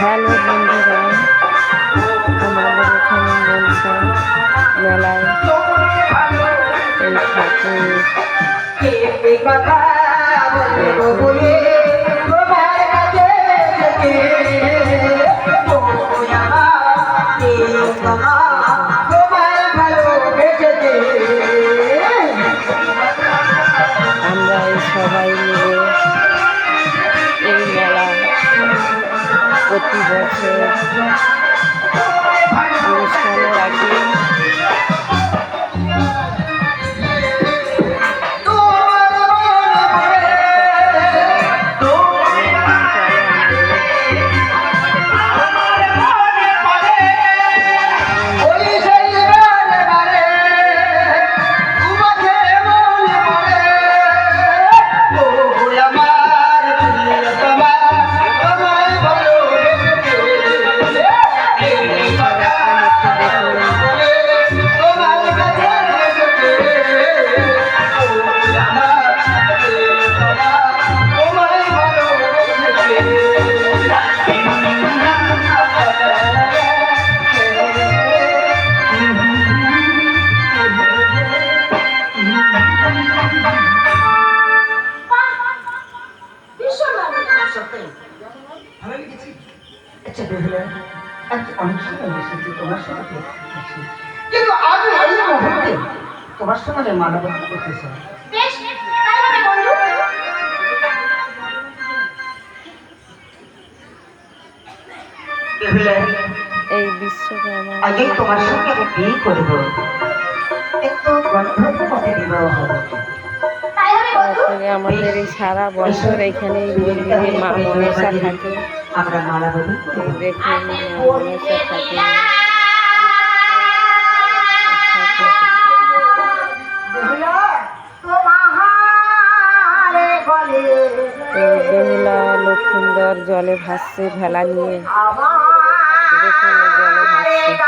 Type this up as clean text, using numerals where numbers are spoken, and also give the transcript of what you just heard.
Hello বন্ধুরা, আমাদের এখানে মনসা মেলায় এই ঠাকুর আমরা এই সবাই মিলে এই মেলা প্রতি বছর অনুষ্ঠানে রাখি। কিন্তু আজ এই মুহূর্তে তোমার সঙ্গে মানবতা করতে চাই। এই বিশ্বকর্মা আজই তোমার সঙ্গে আমি বিয়ে করব, একটু গন্ধর্বপথে বিবাহ হবে। তারপরে আমাদের এই সারা বছর এখানে মন্দিরে মা মনসা থাকে। আমরা মালাবদল দেখুন মা মনসা থাকে। বেহুলা লক্ষিন্দর জলে ভাসছে ভেলা নিয়ে, দেখুন জলে ভাসছে।